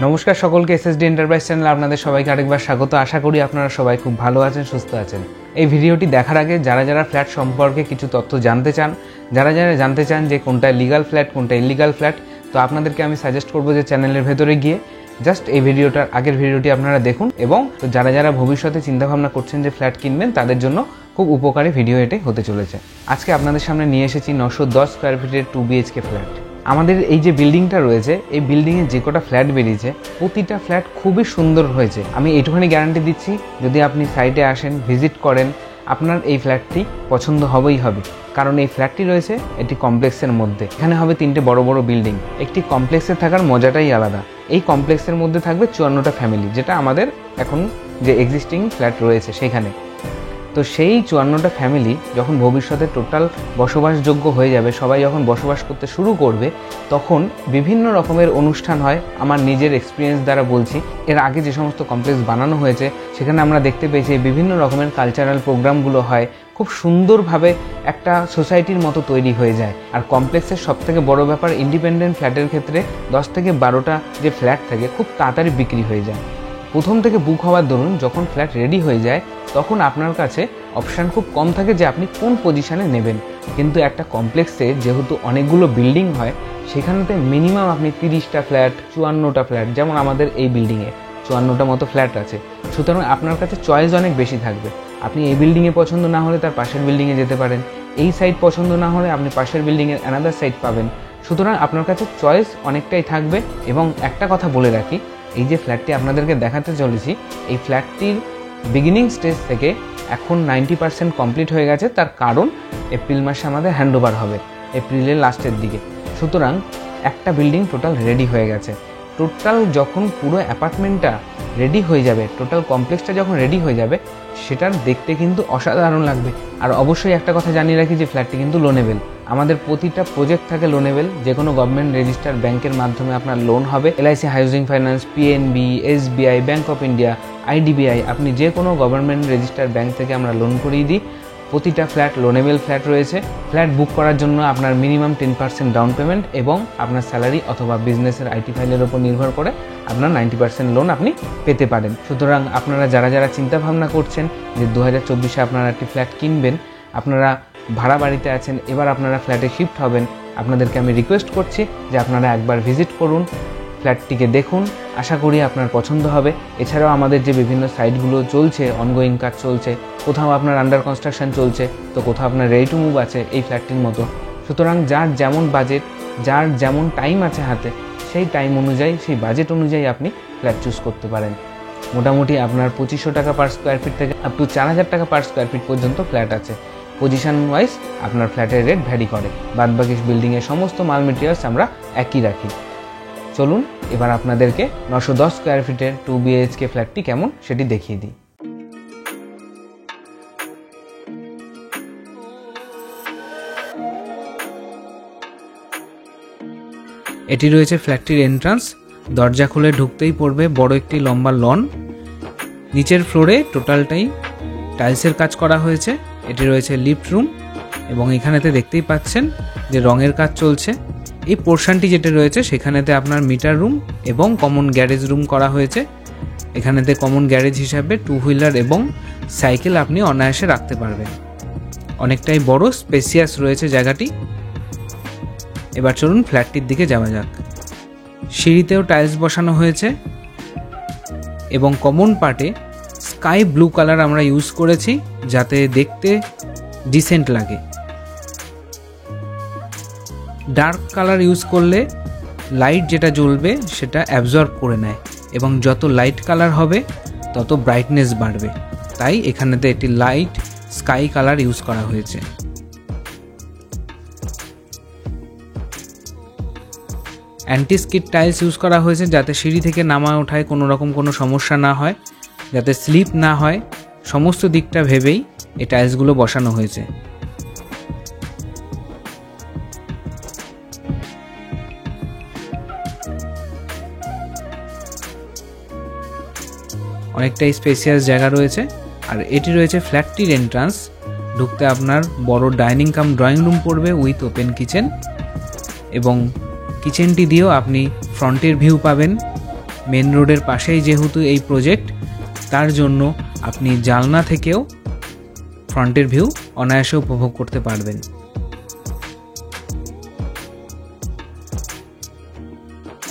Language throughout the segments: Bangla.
নমস্কার সকলকে, এসএসডি এন্টারপ্রাইজ চ্যানেলে আপনাদের সবাইকে আরেকবার স্বাগত। আশা করি আপনারা সবাই খুব ভালো আছেন, সুস্থ আছেন। এই ভিডিওটি দেখার আগে যারা ফ্ল্যাট সম্পর্কে কিছু তথ্য জানতে চান, যারা জানতে চান যে কোনটা লিগাল ফ্ল্যাট কোনটা ইলিগাল ফ্ল্যাট, তো আপনাদেরকে আমি সাজেস্ট করবো যে চ্যানেলের ভেতরে গিয়ে জাস্ট এই ভিডিওটার আগের ভিডিওটি আপনারা দেখুন। এবং যারা ভবিষ্যতে চিন্তাভাবনা করছেন যে ফ্ল্যাট কিনবেন, তাদের জন্য খুব উপকারী ভিডিও এটাই হতে চলেছে। আজকে আপনাদের সামনে নিয়ে এসেছি 910 স্কোয়ার ফিটের 2 BHK ফ্ল্যাট। আমাদের এই যে বিল্ডিংটা রয়েছে, এই বিল্ডিংয়ে যে কটা ফ্ল্যাট বেরিয়েছে, প্রতিটা ফ্ল্যাট খুবই সুন্দর হয়েছে। আমি এইটুখানি গ্যারান্টি দিচ্ছি, যদি আপনি সাইটে আসেন, ভিজিট করেন, আপনার এই ফ্ল্যাটটি পছন্দ হবেই হবে। কারণ এই ফ্ল্যাটটি রয়েছে একটি কমপ্লেক্সের মধ্যে। এখানে হবে 3টে বড় বড় বিল্ডিং। একটি কমপ্লেক্সে থাকার মজাটাই আলাদা। এই কমপ্লেক্সের মধ্যে থাকবে 54টা ফ্যামিলি, যেটা আমাদের এখন যে এক্সিস্টিং ফ্ল্যাট রয়েছে সেখানে। তো সেই 54টা ফ্যামিলি যখন ভবিষ্যতে টোটাল বসবাসযোগ্য হয়ে যাবে, সবাই যখন বসবাস করতে শুরু করবে, তখন বিভিন্ন রকমের অনুষ্ঠান হয়। আমার নিজের এক্সপিরিয়েন্স দ্বারা বলছি, এর আগে যে সমস্ত কমপ্লেক্স বানানো হয়েছে সেখানে আমরা দেখতে পেয়েছি বিভিন্ন রকমের কালচারাল প্রোগ্রামগুলো হয়, খুব সুন্দরভাবে একটা সোসাইটির মতো তৈরি হয়ে যায়। আর কমপ্লেক্সের সবথেকে বড় ব্যাপার, ইন্ডিপেন্ডেন্ট ফ্ল্যাটের ক্ষেত্রে 10 থেকে 12টা যে ফ্ল্যাট থাকে খুব তাড়াতাড়ি বিক্রি হয়ে যায়। প্রথম থেকে বুক হওয়ার দরুন যখন ফ্ল্যাট রেডি হয়ে যায়, তখন আপনার কাছে অপশান খুব কম থাকে যে আপনি কোন পজিশানে নেবেন। কিন্তু একটা কমপ্লেক্সে যেহেতু অনেকগুলো বিল্ডিং হয়, সেখানেতে মিনিমাম আপনি 30টা ফ্ল্যাট, 54টা ফ্ল্যাট, যেমন আমাদের এই বিল্ডিংয়ে 54টা মতো ফ্ল্যাট আছে। সুতরাং আপনার কাছে চয়েস অনেক বেশি থাকবে। আপনি এই বিল্ডিংয়ে পছন্দ না হলে তার পাশের বিল্ডিংয়ে যেতে পারেন, এই সাইড পছন্দ না হলে আপনি পাশের বিল্ডিংয়ের অ্যানাদার সাইড পাবেন। সুতরাং আপনার কাছে চয়েস অনেকটাই থাকবে। এবং একটা কথা বলে রাখি, এই যে ফ্ল্যাটটি আপনাদেরকে দেখাতে চলেছি, এই ফ্ল্যাটটির বিগিনিং স্টেজ থেকে এখন 90% কমপ্লিট হয়ে গেছে। তার কারণ এপ্রিল মাসে আমাদের হ্যান্ডওভার হবে, এপ্রিলের লাস্টের দিকে। সুতরাং একটা বিল্ডিং টোটাল রেডি হয়ে গেছে। টোটাল যখন পুরো অ্যাপার্টমেন্টটা রেডি হয়ে যাবে, টোটাল কমপ্লেক্সটা যখন রেডি হয়ে যাবে, সেটার দেখতে কিন্তু অসাধারণ লাগবে। আর অবশ্যই একটা কথা জানিয়ে রাখি যে ফ্ল্যাটটি কিন্তু লোনেবেল। আমাদের প্রতিটা প্রজেক্ট থাকে লোনেবেল। যে কোনো গভর্নমেন্ট রেজিস্টার ব্যাংকের মাধ্যমে আপনার লোন হবে। LIC housing finance, PNB, SBI, bank of India, IDBI, আপনি যে কোনো গভর্নমেন্ট রেজিস্টার ব্যাংক থেকে আমরা লোন করিয়ে দিই। প্রতিটা ফ্ল্যাট লোনেবেল ফ্ল্যাট রয়েছে। ফ্ল্যাট বুক করার জন্য আপনার মিনিমাম 10% ডাউন পেমেন্ট এবং আপনার স্যালারি অথবা বিজনেসের IT ফাইলের উপর নির্ভর করে আপনার 90% লোন আপনি পেতে পারেন। সুতরাং আপনারা যারা চিন্তা ভাবনা করছেন যে 2024-এ আপনারা একটি ফ্ল্যাট কিনবেন, আপনারা ভাড়া বাড়িতে আছেন, এবার আপনারা ফ্ল্যাটে শিফট হবেন, আপনাদেরকে আমি রিকোয়েস্ট করছি যে আপনারা একবার ভিজিট করুন, ফ্ল্যাটটিকে দেখুন। আশা করি আপনার পছন্দ হবে। এছাড়াও আমাদের যে বিভিন্ন সাইটগুলো চলছে, অনগোয়িং কাজ চলছে, কোথাও আপনার আন্ডার কনস্ট্রাকশন চলছে, তো কোথাও আপনার রেডি টু মুভ আছে এই ফ্ল্যাটটির মতো। সুতরাং যার যেমন বাজেট, যার যেমন টাইম আছে হাতে, সেই টাইম অনুযায়ী, সেই বাজেট অনুযায়ী আপনি ফ্ল্যাট চুজ করতে পারেন। মোটামুটি আপনার 2500 টাকা পার স্কোয়ার ফিট থেকে আপ টু 4000 টাকা পার স্কোয়ার ফিট পর্যন্ত ফ্ল্যাট আছে। পজিশন ওয়াইজ আপনার ফ্ল্যাটের রেট ভ্যারি করে। বাদবাকি বিল্ডিংয়ের সমস্ত মাল মেটেরিয়ালস আমরা একই রাখি। চলুন এবার আপনাদেরকে 910 স্কোয়ার ফিটের 2 BHK ফ্ল্যাটটি কেমন সেটি দেখিয়ে দিই। এটি রয়েছে ফ্ল্যাটটির এন্ট্রান্স। দরজা খুলে ঢুকতেই পড়বে বড় একটি লম্বা লন। নিচের ফ্লোরে টোটালটাই টাইলসের কাজ করা হয়েছে। এটি রয়েছে লিফট রুম এবং এখানেতে দেখতেই পাচ্ছেন যে রঙের কাজ চলছে। এই পোর্শনটি যেটা রয়েছে সেখানেতে আপনার মিটার রুম এবং কমন গ্যারেজ রুম করা হয়েছে। এখানেতে কমন গ্যারেজ হিসাবে 2 হুইলার এবং সাইকেল আপনি অনায়াসে রাখতে পারবেন। অনেকটাই বড়, স্পেসিয়াস রয়েছে জায়গাটি। এবার চলুন ফ্ল্যাটটির দিকে যাওয়া যাক। সিঁড়িতেও টাইলস বসানো হয়েছে এবং কমন পার্টে স্কাই ব্লু কালার আমরা ইউজ করেছি, যাতে দেখতে ডিসেন্ট লাগে। ডার্ক কালার ইউজ করলে লাইট যেটা জ্বলবে সেটা অ্যাবজর্ব করে নেয় এবং যত লাইট কালার হবে তত ব্রাইটনেস বাড়বে। তাই এখানেতে একটি লাইট স্কাই কালার ইউজ করা হয়েছে। অ্যান্টি স্কিড টাইলস ইউজ করা হয়েছে, যাতে সিঁড়ি থেকে নামা ওঠায় কোনো রকম কোনো সমস্যা না হয়, যাতে স্লিপ না হয়। সমস্ত দিকটা ভেবেই এই টাইলসগুলো বসানো হয়েছে। অনেকটাই স্পেসিয়াস জায়গা রয়েছে। আর এটি রয়েছে ফ্ল্যাটটির এন্ট্রান্স। ঢুকতে আপনার বড় ডাইনিং কাম ড্রয়িং রুম পড়বে উইথ ওপেন কিচেন, এবং কিচেনটি দিয়েও আপনি ফ্রন্টের ভিউ পাবেন। মেন রোডের পাশেই যেহেতু এই প্রজেক্ট, তার জন্য আপনি জানলা থেকেও ফ্রন্টের ভিউ অনায়াসে উপভোগ করতে পারবেন।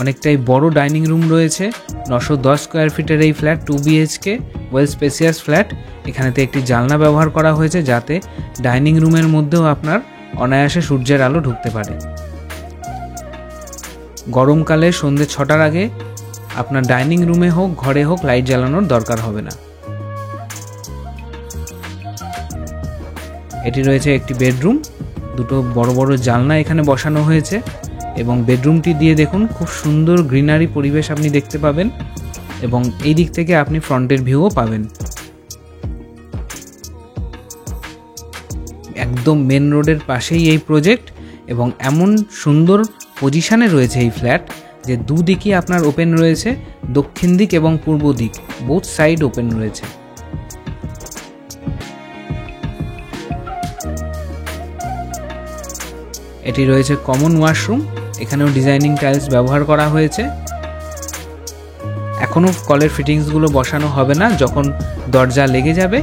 অনেকটাই বড় ডাইনিং রুম রয়েছে। 910 স্কোয়ার ফিটের এই flat 2 BHK well spacious flat. এখানেতে একটি জানলা ব্যবহার করা হয়েছে যাতে ডাইনিং রুমের মধ্যেও আপনার অনায়াসে সূর্যের আলো ঢুকতে পারে। গরমকালে সন্ধ্যে 6টার আগে আপনার ডাইনিং রুমে হোক ঘরে হোক লাইট জ্বালানোর দরকার হবে না। এটি রয়েছে একটি বেডরুম, দুটো বড় বড় জানলা এখানে বসানো হয়েছে এবং বেডরুমটি দিয়ে দেখুন খুব সুন্দর গ্রিনারি পরিবেশ আপনি দেখতে পাবেন এবং এই দিক থেকে আপনি ফ্রন্টের ভিউও পাবেন। একদম মেন রোডের পাশেই এই প্রজেক্ট এবং এমন সুন্দর পজিশনে রয়েছে এই ফ্ল্যাট যে দুদিকই আপনার ওপেন রয়েছে, দক্ষিণ দিক এবং পূর্ব দিক বোথ সাইড ওপেন রয়েছে। এটি রয়েছে কমন ওয়াশরুম, এখানেও ডিজাইনিং টাইলস ব্যবহার করা হয়েছে। এখনও কলের ফিটিংসগুলো বসানো হবে না, যখন দরজা লেগে যাবে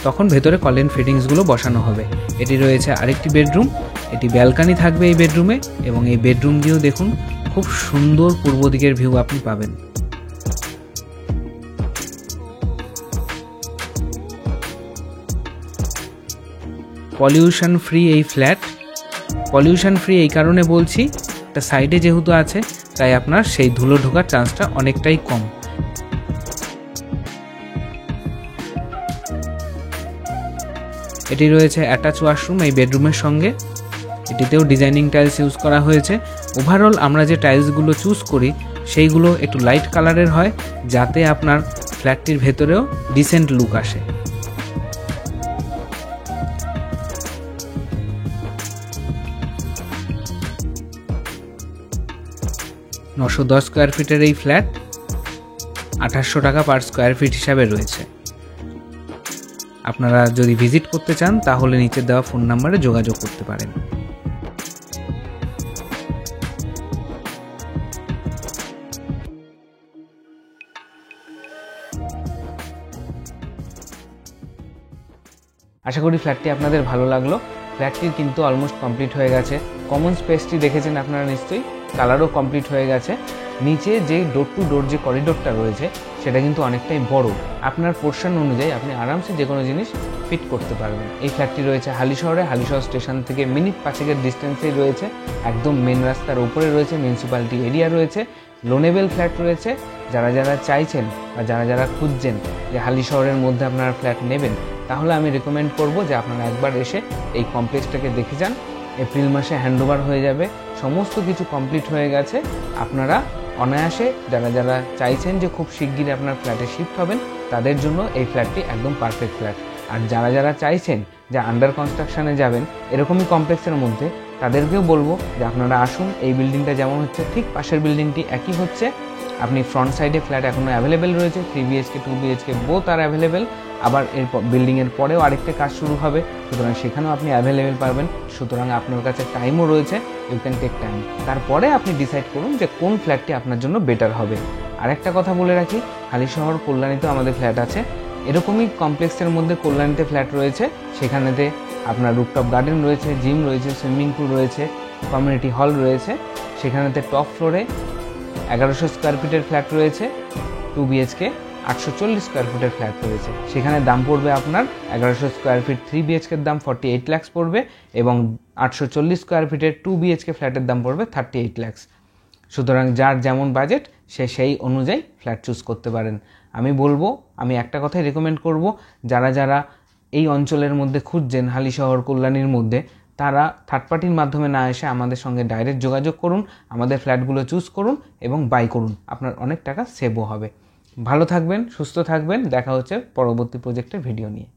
তখন ভেতরে কলের ফিটিংসগুলো বসানো হবে। এটি রয়েছে আরেকটি বেডরুম, এটি ব্যালকানি থাকবে এই বেডরুমে এবং এই বেডরুম দিয়েও দেখুন খুব সুন্দর পূর্ব দিকের ভিউ আপনি পাবেন। পলিউশন ফ্রি এই ফ্ল্যাট। পলিউশন ফ্রি এই কারণে বলছি, একটা সাইডে যেহেতু আছে তাই আপনার সেই ধুলো ঢোকার চান্সটা অনেকটাই কম। এটি রয়েছে অ্যাটাচ ওয়াশরুম এই বেডরুমের সঙ্গে, এটিতেও ডিজাইনিং টাইলস ইউজ করা হয়েছে। ওভারঅল আমরা যে টাইলসগুলো চুজ করি সেইগুলো একটু লাইট কালারের হয় যাতে আপনার ফ্ল্যাটটির ভেতরেও ডিসেন্ট লুক আসে। 910 স্কোয়ার ফিটের এই ফ্ল্যাট 2800 টাকা পার স্কোয়ার ফিট হিসাবে রয়েছে। আপনারা যদি ভিজিট করতে চান তাহলে নিচে দেওয়া ফোন নাম্বারে যোগাযোগ করতে পারেন। আশা করি ফ্ল্যাটটি আপনাদের ভালো লাগলো। ফ্ল্যাটটির কিন্তু অলমোস্ট কমপ্লিট হয়ে গেছে। কমন স্পেসটি দেখেছেন আপনারা নিশ্চয়ই, কালারও কমপ্লিট হয়ে গেছে। নিচে যে ডোর টু ডোর যে করিডোরটা রয়েছে সেটা কিন্তু অনেকটাই বড়, আপনার পোর্শন অনুযায়ী আপনি আরামসে যে কোনো জিনিস ফিট করতে পারবেন। এই ফ্ল্যাটটি রয়েছে হালিশহরে, হালিশহর স্টেশন থেকে মিনিট 5-এর ডিস্টেন্সেই রয়েছে, একদম মেন রাস্তার উপরে রয়েছে, মিউনিসিপ্যালিটি এরিয়া রয়েছে, লোনেবল ফ্ল্যাট রয়েছে। যারা যারা চাইছেন বা যারা যারা খুঁজছেন যে হালিশহরের মধ্যে আপনারা ফ্ল্যাট নেবেন, তাহলে আমি রেকমেন্ড করব যে আপনারা একবার এসে এই কমপ্লেক্সটাকে দেখে যান। এপ্রিল মাসে হ্যান্ডওভার হয়ে যাবে, সমস্ত কিছু কমপ্লিট হয়ে গেছে। আপনারা অনায়াসে যারা যারা চাইছেন যে খুব শিগগিরই আপনার ফ্ল্যাটে শিফট হবেন তাদের জন্য এই ফ্ল্যাটটি একদম পারফেক্ট ফ্ল্যাট। আর যারা যারা চাইছেন যে আন্ডার কনস্ট্রাকশানে যাবেন এরকমই কমপ্লেক্সের মধ্যে, তাদেরকেও বলবো যে আপনারা আসুন। এই বিল্ডিংটা যেমন হচ্ছে ঠিক পাশের বিল্ডিংটি একই হচ্ছে। আপনি ফ্রন্ট সাইডে ফ্ল্যাট এখনও অ্যাভেলেবেল রয়েছে, 3 BHK 2 BHK বোথ আর অ্যাভেলেবেল। আবার এর বিল্ডিংয়ের পরেও আরেকটা কাজ শুরু হবে, সুতরাং সেখানেও আপনি অ্যাভেলেবেল পাবেন। সুতরাং আপনার কাছে টাইমও রয়েছে, ইউ ক্যান টেক টাইম। তারপরে আপনি ডিসাইড করুন যে কোন ফ্ল্যাটটি আপনার জন্য বেটার হবে। আরেকটা কথা বলে রাখি, হালিশহর কল্যাণীতেও আমাদের ফ্ল্যাট আছে। এরকমই কমপ্লেক্সের মধ্যে কল্যাণীতে ফ্ল্যাট রয়েছে, সেখানেতে আপনার রুফটপ গার্ডেন রয়েছে, জিম রয়েছে, সুইমিং পুল রয়েছে, কমিউনিটি হল রয়েছে। সেখানেতে টপ ফ্লোরে 1100 স্কোয়ার ফিটের ফ্ল্যাট রয়েছে, 2 BHK 840 স্কোয়ার ফিটের ফ্ল্যাট রয়েছে। সেখানে দাম পড়বে আপনার 1100 স্কোয়ার ফিট 3 BHK দাম 48 লাখ পড়বে এবং 840 স্কোয়ার ফিটের 2 BHK ফ্ল্যাটের দাম পড়বে 38 লাখ। সুতরাং যার যেমন বাজেট সে সেই অনুযায়ী ফ্ল্যাট চুজ করতে পারেন। আমি একটা কথাই রেকমেন্ড করব, যারা যারা এই অঞ্চলের মধ্যে খুঁজছেন হালিশহর কল্যাণীর মধ্যে, তারা থার্ড পার্টির মাধ্যমে না এসে আমাদের সঙ্গে ডাইরেক্ট যোগাযোগ করুন, আমাদের ফ্ল্যাটগুলো চুজ করুন এবং বাই করুন। আপনার অনেক টাকা সেভও হবে। ভালো থাকবেন, সুস্থ থাকবেন। দেখা হচ্ছে পরবর্তী প্রজেক্টের ভিডিও নিয়ে।